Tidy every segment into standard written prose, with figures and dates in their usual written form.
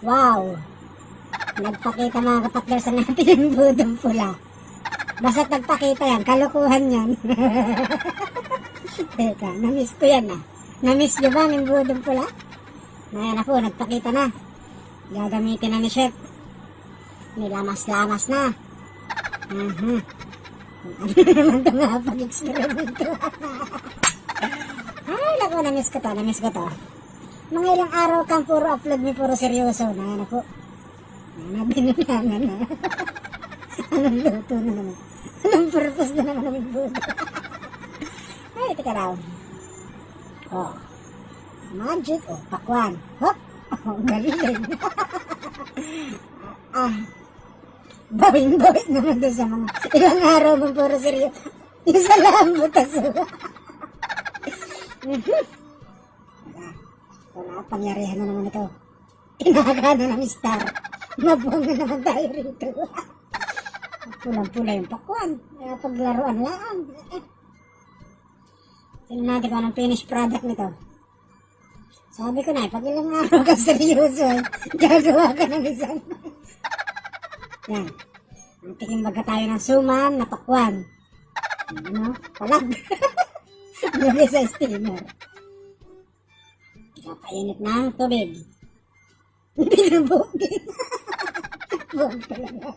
Wow! Nagpakita mga kapatlersa natin yung budong pula. Basta't nagpakita yan, kalukuhan yan. Teka, namiss ko yan ah. Namiss nyo ba yung budong pula? Ngayon na po, nagpakita na. Gagamitin na ni Chef. Nilamas-lamas na. Ano naman ito nga pag-experimento. Ay, naku, namiss ko to. Mga ilang araw kang puro upload mo, puro seryoso. Na po. Binulangan na. Anong luto na naman? Anong purpose na naman ng budo? Ay, teka raw. Oh. Magic. Oh, pakwan. Hop. Oh, galing. Bawing-bawing naman doon sa mga ilang araw mong puro seryoso. Isa lang butas. Wala, pangyarihan na naman ito. Tinaga na ng star. Mabuong na naman tayo rito. Pulang-pula yung pakwan. Kaya paglaruan lang. Tingnan natin kung anong finished product nito. Sabi ko na pag ilang araw ka seryoso gagawa ka ng isang. Yan. Tikim baga tayo ng suman na pakwan. Ano? Palag. Lagay sa steamer. Kapainit ng tubig. Binabuog din. Buog talaga.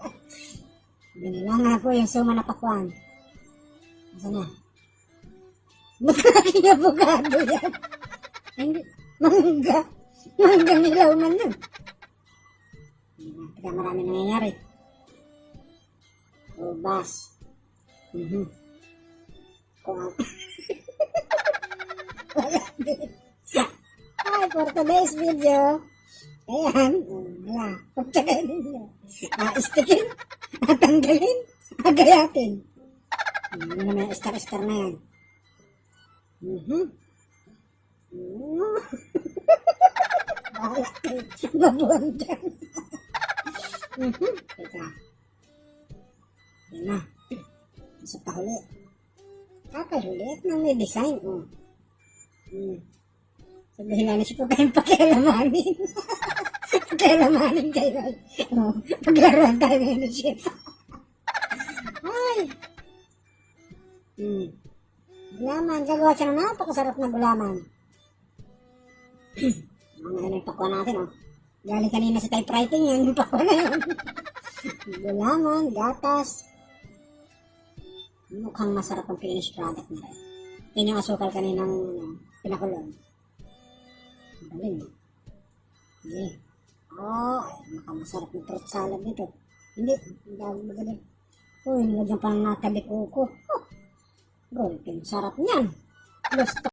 Binilangan ko yung suma na pakwan. Asa na? Magkaking abogado yan. Hindi. Mangga. Mangga nilaw man yun. Teka, marami nangyayari. Ubas. Kung ang... Wala din. Hi, for today's video. Ayan. Wala. Pagtsagayin ninyo. Istikin. Tanggalin. Agayatin. Ano naman yung star-star na yan. Bahala kayo. Mabuhan dyan. Teka. Yan na. Masok ka huli. Kakahuli at nang may design. Sabihin na siya po kayong pakialamanin. Pakialamanin kayo. Paglaruan tayo ngayon ni Chef. Ay. Gulaman. Gagawa siya na napakasarap na gulaman. Ano yung pakwa natin, Galing kanina sa typewriting yan, yung pakwa na yun. Gulaman, gatas. Mukhang masarap ang finished product na rin. Yan yung asukal kaninang pinakulong. Galing. Hindi. Mukhang masarap yung fruit salad nito. Hindi. Magaling. Nilagyan pa ng natabi ko. Golping sarap niyan. Gusto.